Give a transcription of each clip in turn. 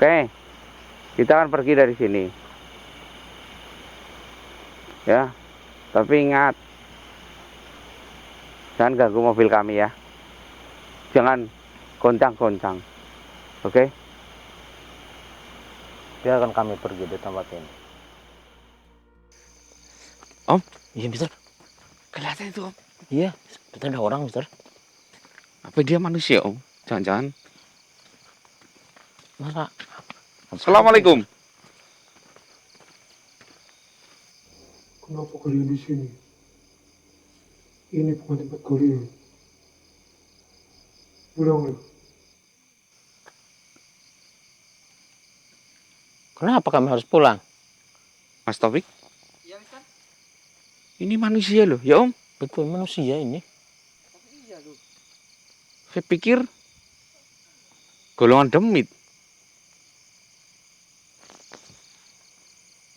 Oke, kita akan pergi dari sini. Ya, tapi ingat, jangan ganggu mobil kami ya. Jangan goncang-goncang. Oke? Biarkan kami pergi di tempat ini. Om? Iya, Mister. Kelihatan itu, Om. Iya, kita ada orang, Mister. Apa dia manusia, Om? Jangan-jangan. Masa? Assalamualaikum. Kenapa kalian di sini? Ini bukan tempat kalian. Pulanglah. Kenapa kami harus pulang? Mas Taufik? Iya, Mister. Ini manusia loh, ya Om. Betul, manusia ini. Iya loh. Saya pikir golongan demit.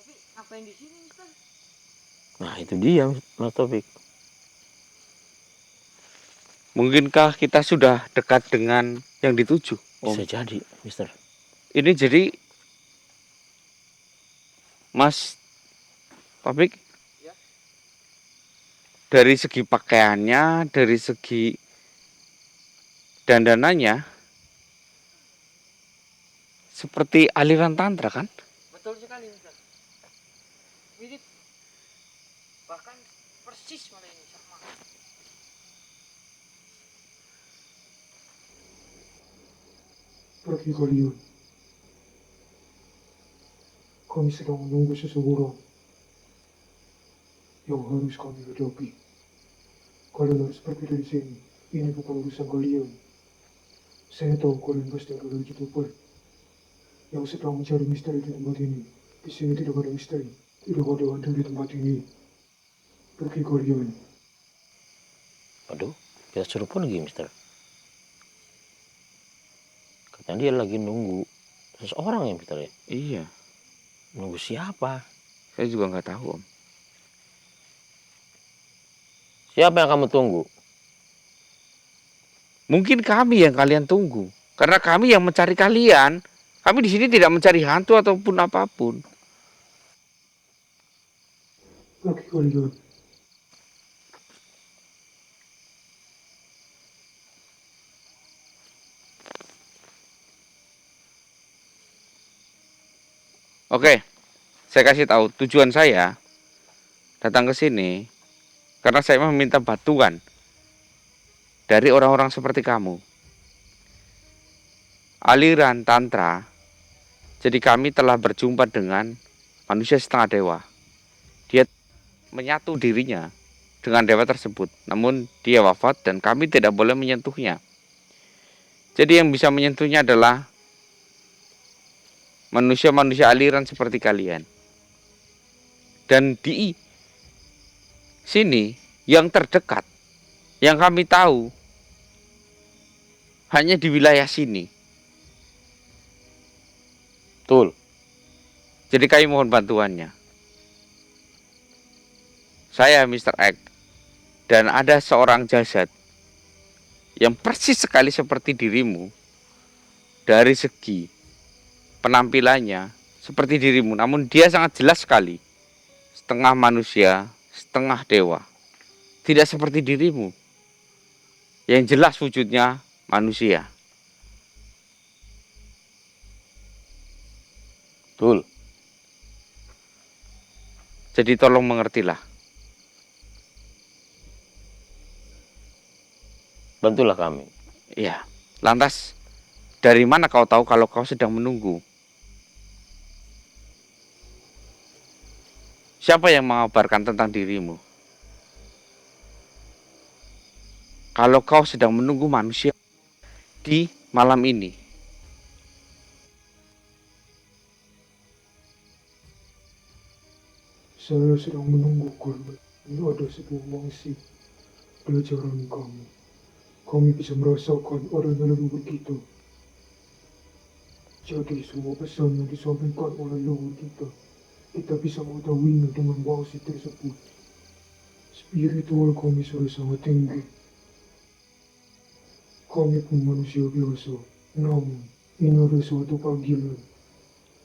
Tapi ngapain di sini, Mister? Nah, itu dia, Mas Taufik. Mungkinkah kita sudah dekat dengan yang dituju, Om? Bisa jadi, Mister. Ini jadi Mas Taufik, ya. Dari segi pakaiannya, dari segi dandanannya, seperti aliran tantra kan? Betul sekali, Mister. Mirip. Bahkan persis malah ini sama. Pergi kalian. Kami sedang menunggu seseorang yang harus kami hadapi. Kalian harus pergi dari sini. Ini bukan urusan kalian. Saya tahu kalian pasti adalah YouTuber yang sedang mencari misteri di tempat ini. Di sini tidak ada misteri. Tidak ada hantu di tempat ini. Pergi kalian. Aduh, kita suruh pergi, Mister. Katanya dia lagi nunggu seseorang ya, Mister ya? Iya, Nunggu siapa? saya juga nggak tahu, Om. Siapa yang kamu tunggu? Mungkin kami yang kalian tunggu, karena kami yang mencari kalian. Kami di sini tidak mencari hantu ataupun apapun. Pergi kalian. Oke, saya kasih tahu tujuan saya datang ke sini karena saya meminta bantuan dari orang-orang seperti kamu. Aliran tantra. Jadi kami telah berjumpa dengan manusia setengah dewa. Dia menyatu dirinya dengan dewa tersebut. Namun dia wafat dan kami tidak boleh menyentuhnya. Jadi yang bisa menyentuhnya adalah manusia-manusia aliran seperti kalian. Dan di sini yang terdekat, yang kami tahu, hanya di wilayah sini. Betul. Jadi kami mohon bantuannya. Saya Mr. X dan ada seorang jasad yang persis sekali seperti dirimu dari segi penampilannya seperti dirimu, namun dia sangat jelas sekali setengah manusia, setengah dewa. Tidak seperti dirimu yang jelas wujudnya manusia. Betul. Jadi tolong mengertilah. Bantulah kami. Iya. Lantas dari mana kau tahu kalau kau sedang menunggu? Siapa yang mengabarkan tentang dirimu? Kalau kau sedang menunggu manusia di malam ini. Saya sedang menunggu karena ini ada sebuah wangsit pelajaran kami. Kami bisa merasakan adanya leluhur kita. Jadi semua pesan yang disampaikan oleh leluhur kita bisa mengetahuinya dengan wangsit tersebut. Spiritual kami sudah sangat tinggi. Kami pun manusia biasa, namun ini ada suatu panggilan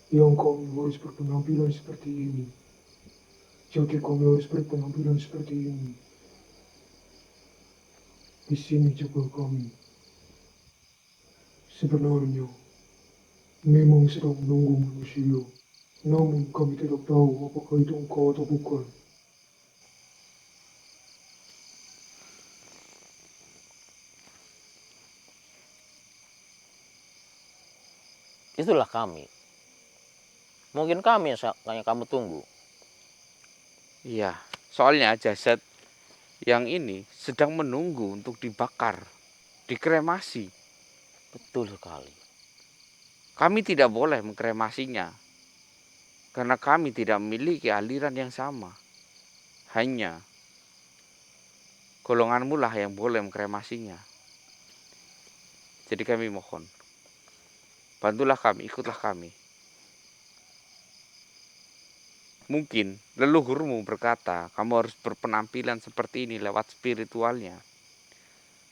yang kami harus berpenampilan seperti ini. Jadi kami harus berpenampilan seperti ini. Di sini juga kami. Sebenarnya, memang sedang menunggu manusia. Namun kami tidak tahu apakah itu engkau atau bukan. Itulah kami. Mungkin kami yang kamu tunggu. Iya, soalnya jasad yang ini sedang menunggu untuk dibakar, dikremasi. Betul sekali. Kami tidak boleh mengkremasinya, karena kami tidak memiliki aliran yang sama. Hanya golonganmu lah yang boleh mengkremasinya. Jadi kami mohon, bantulah kami, ikutlah kami. Mungkin leluhurmu berkata, kamu harus berpenampilan seperti ini lewat spiritualnya.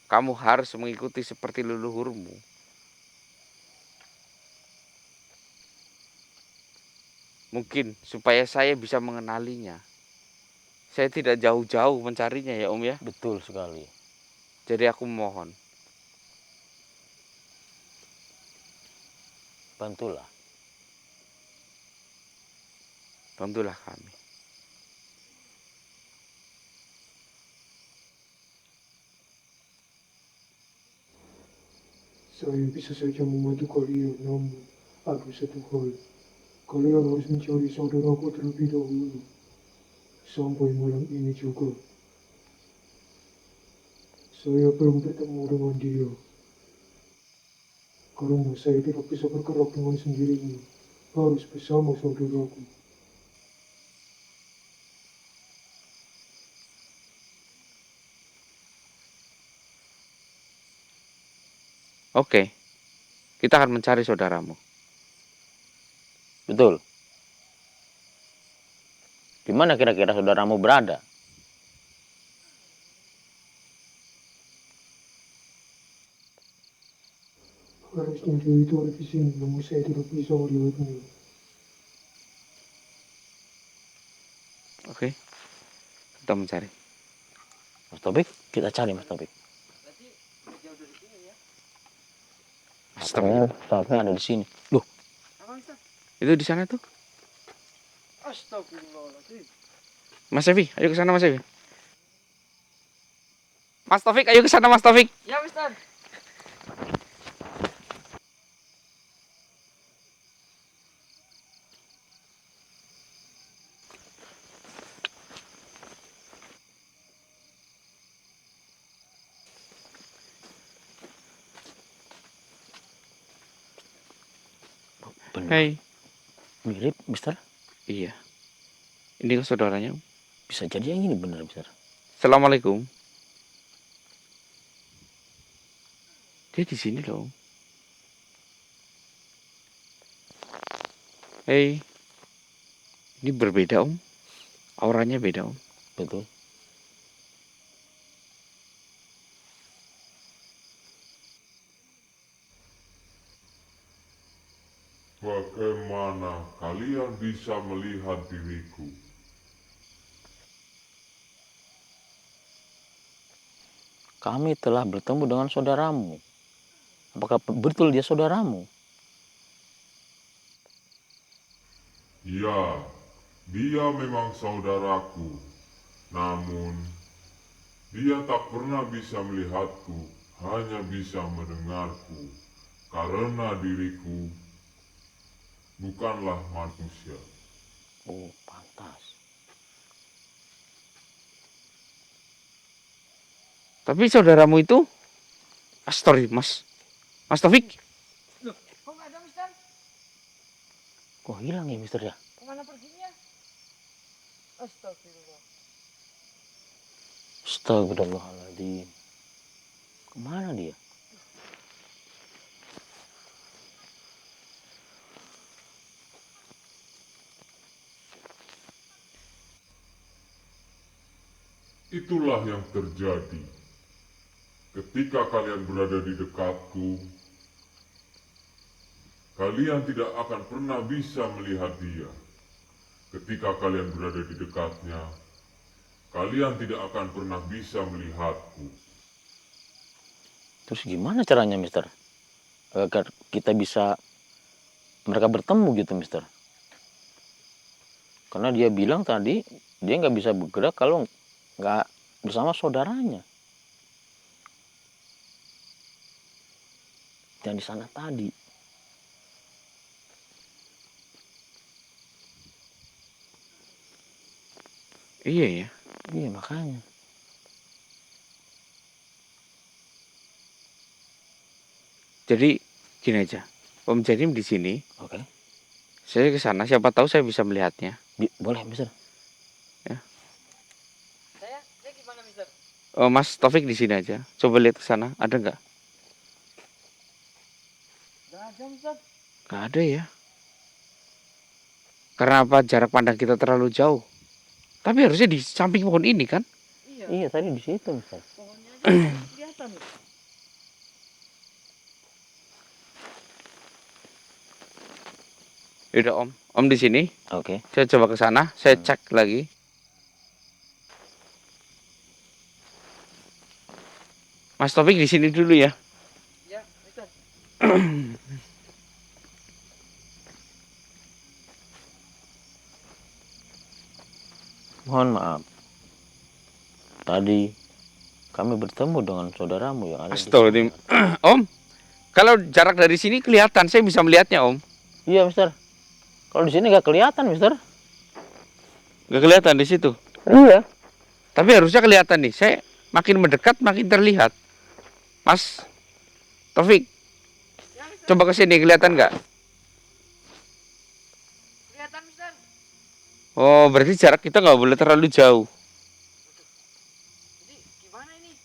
Kamu harus mengikuti seperti leluhurmu. Mungkin supaya saya bisa mengenalinya. Saya tidak jauh-jauh mencarinya ya Om ya. Betul sekali. Jadi aku mohon, Bantulah. bantulah kami. Saya bisa saja membantu kalian, namun ada satu hal. Kalian harus mencari saudaraku terlebih dahulu. Sampai malam ini juga. Saya belum bertemu dengan dia. Karena saya tidak bisa bergerak dengan sendirinya. Harus bersama saudaraku. Oke, kita akan mencari saudaramu. Betul. Di mana kira-kira saudaramu berada? Harusnya dia itu ada di sini, namun saya tidak bisa melihatnya. Oke, kita mencari. Mas Topik, kita cari Mas Topik. Berarti udah jauh dari sini ya. Astaga, Topik ada di sini. Loh, Apa Mister? itu di sana tuh. Astagfirullahaladzim. Mas Evi, ayo ke sana Mas Evi. Mas Taufik, ayo ke sana Mas Taufik. Ya Mister. benar. Hai. Mirip, Mister. Iya. Ini kan saudaranya. Bisa jadi yang ini benar, Mister. Assalamualaikum. Dia di sini loh. Hei. Ini berbeda Om. Auranya beda Om. Betul. Bagaimana kalian bisa melihat diriku? Kami telah bertemu dengan saudaramu. Apakah betul dia saudaramu? Ya, dia memang saudaraku. Namun, dia tak pernah bisa melihatku, hanya bisa mendengarku. Karena diriku bukanlah manusia. Oh, pantas. Tapi saudaramu itu Astori, Mas. Mas Taufik. Loh, kok nggak ada Mister? Kok hilang ya, Mister ya? Kemana perginya? Astagfirullah. Astagfirullahaladzim. Kemana dia? Itulah yang terjadi. Ketika kalian berada di dekatku, kalian tidak akan pernah bisa melihat dia. Ketika kalian berada di dekatnya, kalian tidak akan pernah bisa melihatku. Terus gimana caranya, Mister? Agar kita bisa mereka bertemu gitu, Mister. Karena dia bilang tadi dia nggak bisa bergerak kalau nggak bersama saudaranya yang di sana tadi. Iya ya. Iya makanya. Jadi gini aja. Om Janim di sini, Oke. saya ke sana, siapa tahu saya bisa melihatnya. Boleh, Mister. Saya gimana, Mister? Oh, Mas Taufik di sini aja. Coba lihat ke sana, ada nggak? Nggak ada, Mister. Nggak ada ya. Karena apa? Jarak pandang kita terlalu jauh. Tapi harusnya di samping pohon ini kan? Iya. Iya tadi di situ, Mister. Pohonnya aja nggak kelihatan. Yaudah Om di sini. Oke. Saya coba ke sana, saya cek lagi. Mas Taufik di sini dulu ya. Ya, Mister. Mohon maaf. Tadi kami bertemu dengan saudaramu yang ada di Astagfirullahaladzim. sana. Om, kalau jarak dari sini kelihatan, saya bisa melihatnya Om. Iya, Mister. Kalau di sini nggak kelihatan, Mister. Nggak kelihatan di situ. Iya. Tapi harusnya kelihatan nih. Saya makin mendekat makin terlihat. Mas Taufik, Ya, Mister. coba ke sini kelihatan nggak? Kelihatan, Mister. Oh, berarti jarak kita nggak boleh terlalu jauh. Jadi gimana ini?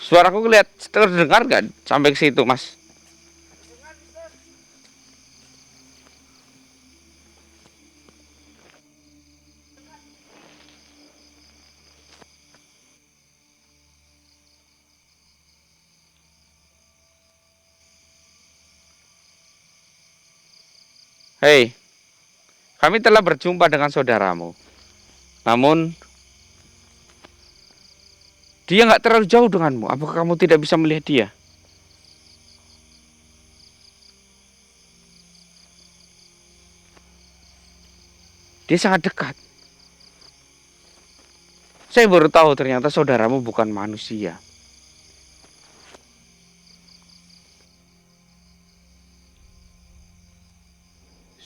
Suaraku terdengar nggak sampai ke situ, Mas? Dengar, Mister. Hei, kami telah berjumpa dengan saudaramu. Namun, dia nggak terlalu jauh denganmu. Apakah kamu tidak bisa melihat dia? Dia sangat dekat. Saya baru tahu ternyata saudaramu bukan manusia.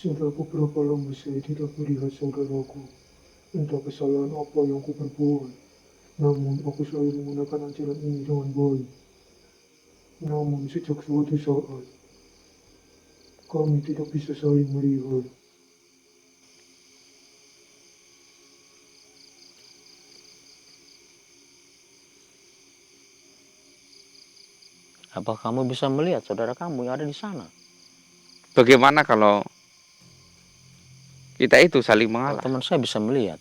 Sudah beberapa lama saya tidak melihat saudaraku. Entah kesalahan apa yang ku perbuat. Namun aku selalu menggunakan ajaran ini dengan baik. Namun sejak suatu saat, kami tidak bisa saling melihat. Apa kamu bisa melihat saudara kamu yang ada di sana? Bagaimana kalau kita itu saling Kalau mengalah? teman saya bisa melihat.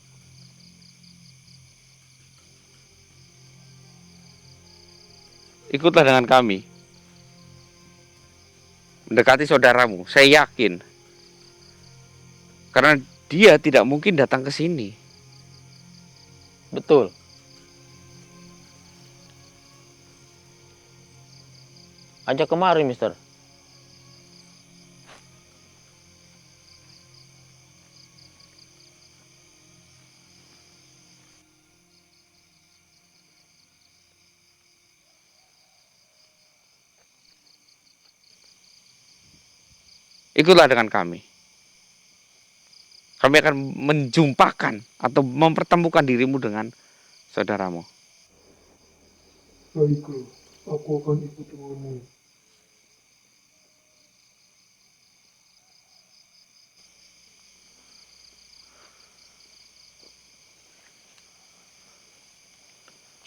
Ikutlah dengan kami. Mendekati saudaramu, saya yakin. Karena dia tidak mungkin datang ke sini. Betul. Ajak kemari, Mister. Ikutlah dengan kami. Kami akan menjumpakan atau mempertemukan dirimu dengan saudaramu. Baiklah, aku akan ikut denganmu.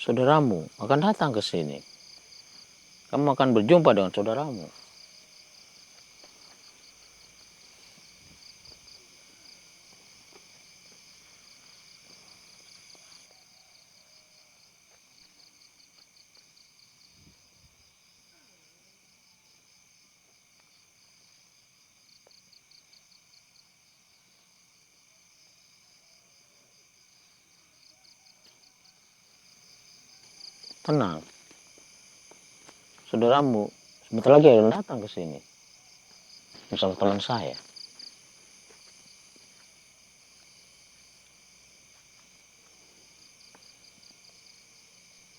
Saudaramu akan datang ke sini. Kamu akan berjumpa dengan saudaramu. Tenang, saudaramu sebentar lagi akan datang ke sini bersama teman saya.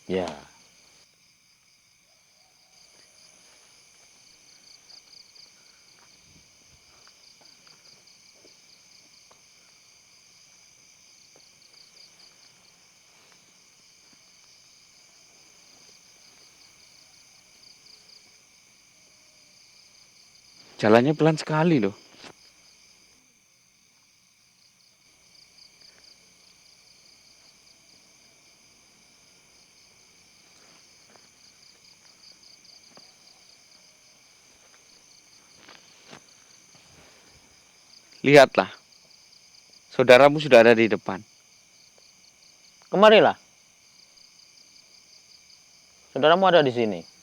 Ya, Jalannya pelan sekali loh. Lihatlah, saudaramu sudah ada di depan. kemarilah. Saudaramu ada di sini.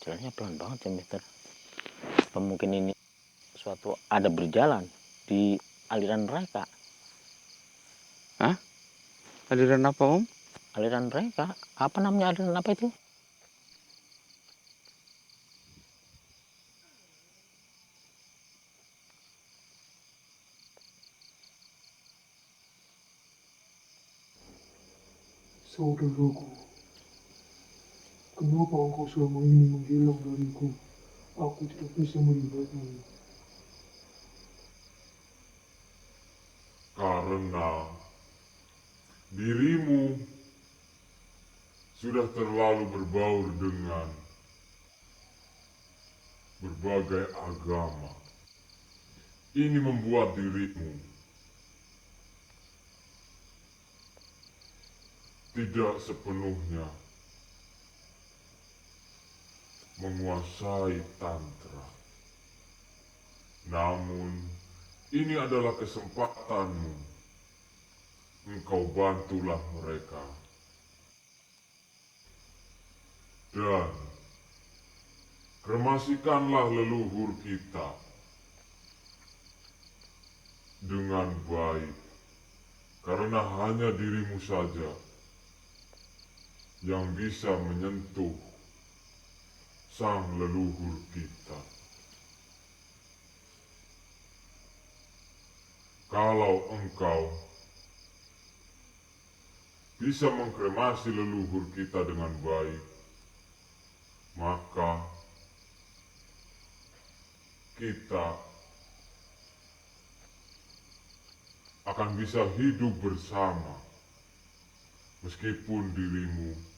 Jalannya pelan banget ya, Mister. Apa mungkin ini suatu ada berjalan di aliran mereka? Hah? Aliran apa, Om? Aliran mereka? Apa namanya aliran apa itu? Saudaraku, kenapa engkau selama ini menghilang dariku? Aku tidak bisa melihatmu. Karena dirimu sudah terlalu berbaur dengan berbagai agama. Ini membuat dirimu tidak sepenuhnya menguasai tantra. Namun, ini adalah kesempatanmu. Engkau bantulah mereka. Dan kremasikanlah leluhur kita dengan baik. Karena hanya dirimu saja yang bisa menyentuh sang leluhur kita. Kalau engkau bisa mengkremasi leluhur kita dengan baik, maka kita akan bisa hidup bersama meskipun dirimu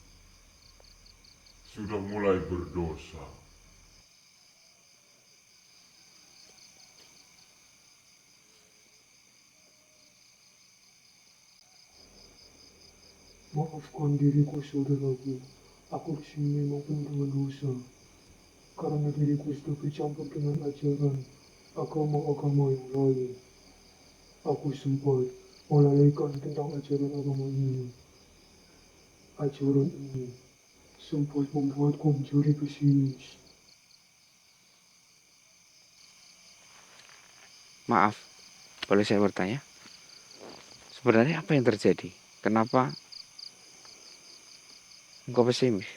sudah mulai berdosa. Maafkan diriku, saudaraku. Aku di sini memang penuh dengan dosa. Karena diriku sudah bercampur dengan ajaran agama-agama yang lain. Aku sempat melalaikan tentang ajaran agama ini. Ajaran ini sempat membuatku menjadi pesimis. Maaf, boleh saya bertanya? Sebenarnya apa yang terjadi? Kenapa engkau pesimis?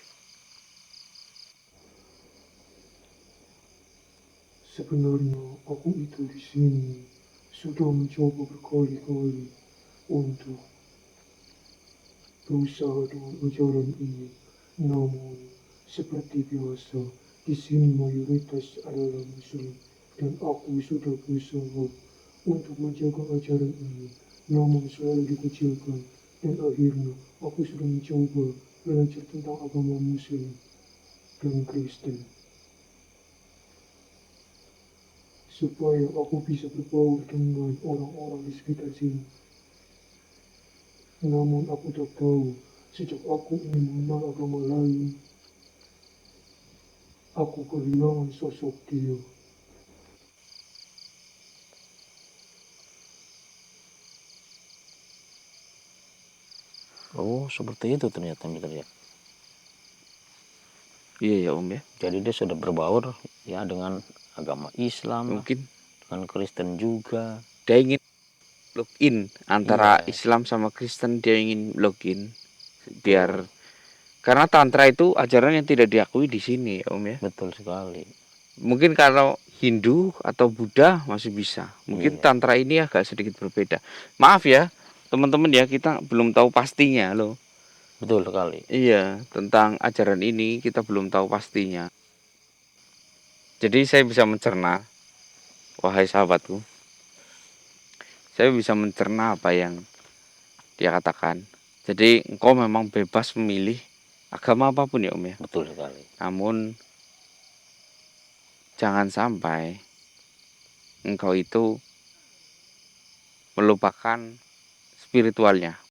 Sebenarnya aku itu di sini sudah mencoba berkali-kali untuk berusaha dengan ajaran ini. Namun, seperti biasa, di sini mayoritas adalah Muslim dan aku sudah berusaha untuk menjaga ajaran ini, namun selalu dikucilkan dan akhirnya aku sudah mencoba belajar tentang agama Muslim dan Kristen. supaya aku bisa berbaur dengan orang-orang di sekitar sini. Namun aku tak tahu, sejak aku ingin mengenal agama lain, aku kehilangan sosok dia. Oh, seperti itu ternyata Mister ya. Iya ya Om ya. Jadi dia sudah berbaur ya dengan agama Islam lah, Mungkin dengan Kristen juga. dia ingin login antara Iya, Islam sama Kristen, dia ingin login biar, betul, karena tantra itu ajaran yang tidak diakui di sini ya Om ya. betul sekali. Mungkin kalau Hindu atau Buddha masih bisa. Mungkin Iya, tantra ini agak sedikit berbeda. Maaf ya teman-teman ya, kita belum tahu pastinya loh. betul sekali. Iya, tentang ajaran ini kita belum tahu pastinya. Jadi saya bisa mencerna, wahai sahabatku, saya bisa mencerna apa yang dia katakan. Jadi engkau memang bebas memilih agama apapun ya Om ya. Betul sekali. Namun jangan sampai engkau itu melupakan spiritualnya.